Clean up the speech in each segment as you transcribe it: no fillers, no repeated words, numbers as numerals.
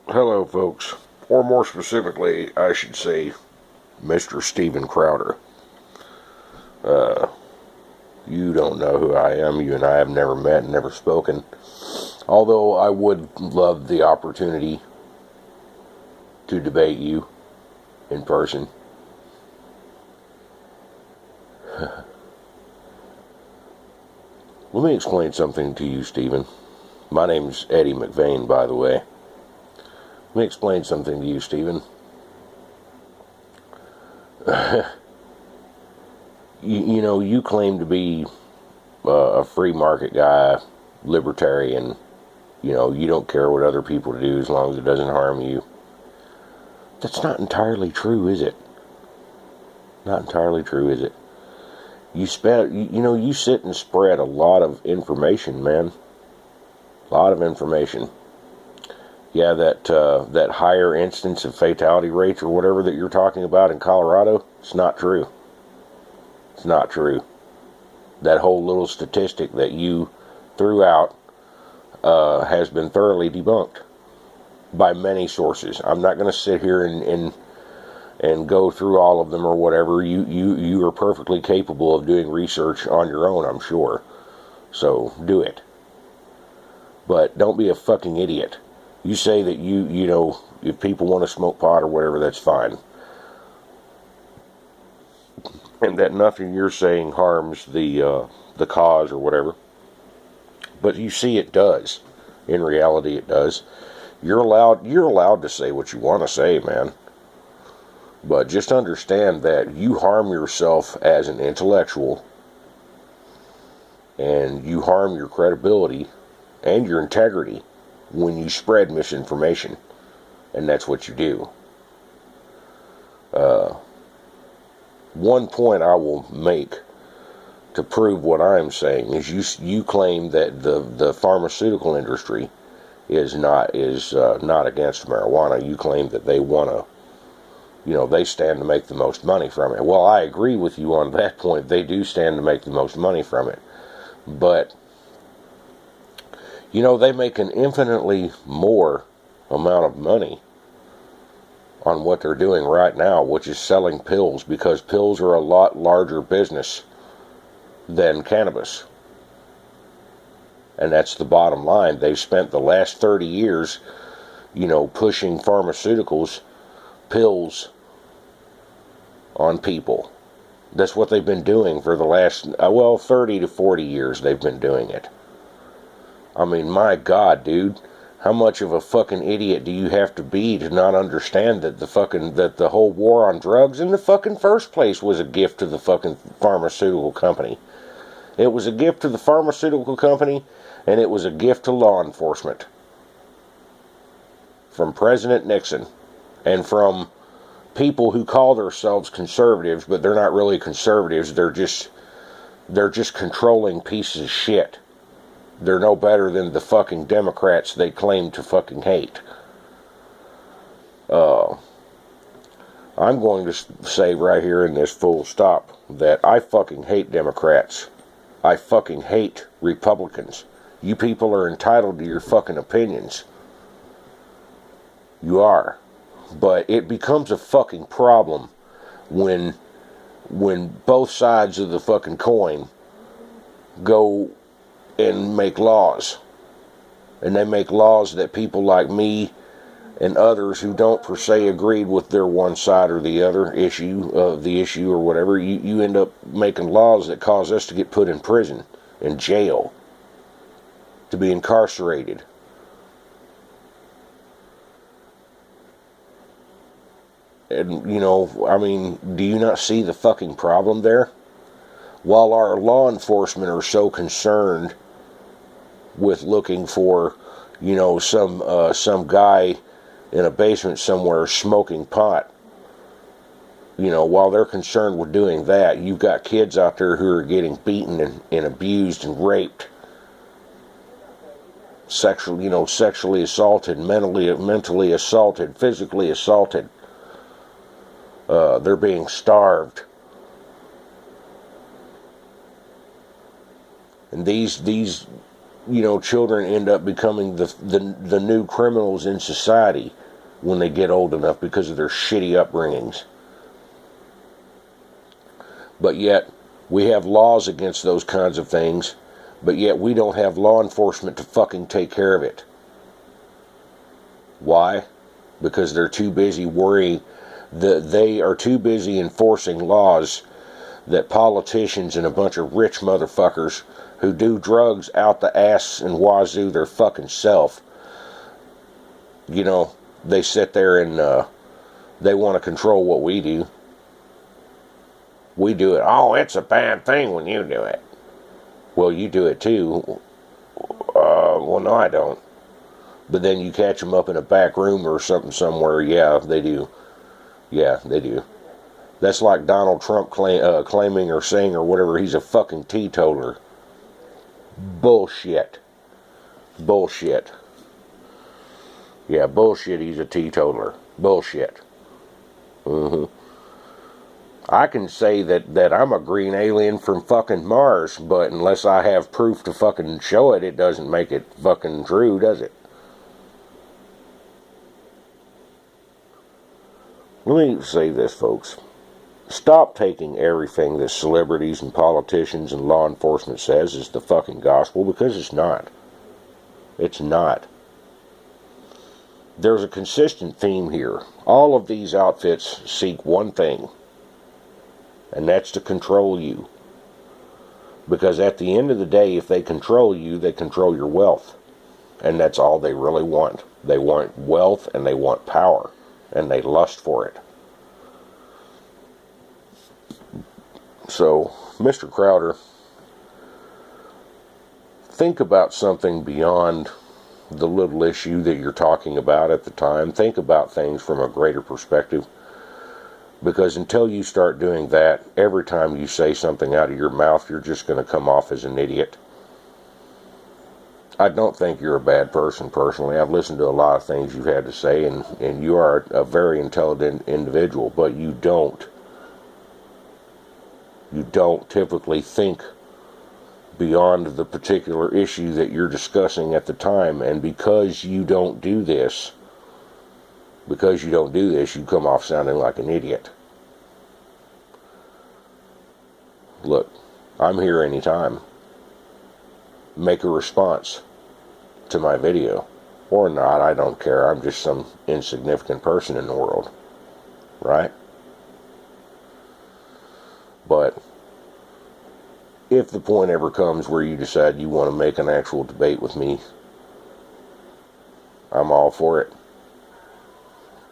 Hello, folks. Or more specifically, I should say, Mr. Steven Crowder. You don't know who I am. You and I have never met and never spoken. Although I would love the opportunity to debate you in person. Let me explain something to you, Steven. My name's Eddie McVeigh, by the way. Let me explain something to you, Steven. You claim to be a free market guy, libertarian. You don't care what other people do as long as it doesn't harm you. That's not entirely true, is it? Not entirely true, is it? You sit and spread a lot of information, man. A lot of information. Yeah, that higher instance of fatality rates or whatever that you're talking about in Colorado, it's not true. It's not true. That whole little statistic that you threw out has been thoroughly debunked by many sources. I'm not going to sit here and go through all of them or whatever. You are perfectly capable of doing research on your own, I'm sure. So do it. But don't be a fucking idiot. You say that if people want to smoke pot or whatever, that's fine. And that nothing you're saying harms the cause or whatever. But you see it does. In reality it does. You're allowed to say what you want to say, man. But just understand that you harm yourself as an intellectual, and you harm your credibility and your integrity when you spread misinformation. And that's what you do. One point I will make to prove what I'm saying is you claim that the pharmaceutical industry is not against marijuana. You claim that they want to, they stand to make the most money from it. Well, I agree with you on that point. They do stand to make the most money from it. But, they make an infinitely more amount of money on what they're doing right now, which is selling pills, because pills are a lot larger business than cannabis. And that's the bottom line. They've spent the last 30 years, pushing pharmaceuticals, pills on people. That's what they've been doing for the last, 30 to 40 years they've been doing it. I mean, my God, dude. How much of a fucking idiot do you have to be to not understand that the whole war on drugs in the fucking first place was a gift to the fucking pharmaceutical company? It was a gift to the pharmaceutical company, and it was a gift to law enforcement. From President Nixon, and from people who call themselves conservatives, but they're not really conservatives. They're just controlling pieces of shit. They're no better than the fucking Democrats they claim to fucking hate. I'm going to say right here in this full stop that I fucking hate Democrats. I fucking hate Republicans. You people are entitled to your fucking opinions. You are. But it becomes a fucking problem when both sides of the fucking coin go and make laws. And they make laws that people like me and others who don't per se agree with their one side or the other issue or whatever, you end up making laws that cause us to get put in prison, in jail, to be incarcerated. And, do you not see the fucking problem there? While our law enforcement are so concerned with looking for, some guy in a basement somewhere smoking pot, while they're concerned with doing that, you've got kids out there who are getting beaten and abused and raped, sexually assaulted, mentally assaulted, physically assaulted. They're being starved. And these children end up becoming the new criminals in society when they get old enough because of their shitty upbringings. But yet, we have laws against those kinds of things, but yet we don't have law enforcement to fucking take care of it. Why? Because they're too busy worrying, they are too busy enforcing laws that politicians and a bunch of rich motherfuckers who do drugs out the ass and wazoo their fucking self, they sit there and they want to control what we do. We do it. Oh, it's a bad thing when you do it. Well, you do it too. Well, no, I don't. But then you catch them up in a back room or something somewhere. Yeah, they do. Yeah, they do. That's like Donald Trump claiming or saying or whatever he's a fucking teetotaler. Bullshit. Bullshit. Yeah, bullshit, he's a teetotaler. Bullshit. I can say that I'm a green alien from fucking Mars, but unless I have proof to fucking show it, it doesn't make it fucking true, does it? Let me say this, folks. Stop taking everything that celebrities and politicians and law enforcement says is the fucking gospel, because it's not. It's not. There's a consistent theme here. All of these outfits seek one thing, and that's to control you. Because at the end of the day, if they control you, they control your wealth. And that's all they really want. They want wealth and they want power. And they lust for it. So, Mr. Crowder, think about something beyond the little issue that you're talking about at the time. Think about things from a greater perspective. Because until you start doing that, every time you say something out of your mouth, you're just going to come off as an idiot. I don't think you're a bad person, personally. I've listened to a lot of things you've had to say, and you are a very intelligent individual, but you don't typically think beyond the particular issue that you're discussing at the time. And because you don't do this, you come off sounding like an idiot. Look, I'm here anytime. Make a response to my video. Or not, I don't care. I'm just some insignificant person in the world. Right? But if the point ever comes where you decide you want to make an actual debate with me, I'm all for it.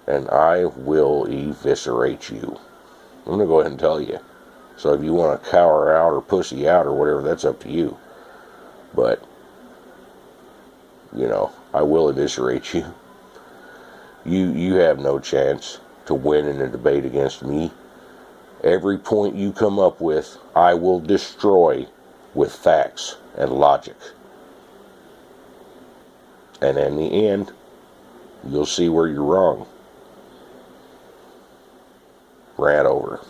And I will eviscerate you. I'm going to go ahead and tell you. So if you want to cower out or pussy out or whatever, that's up to you. But, I will eviscerate you. You have no chance to win in a debate against me. Every point you come up with, I will destroy with facts and logic. And in the end, you'll see where you're wrong. Rant over.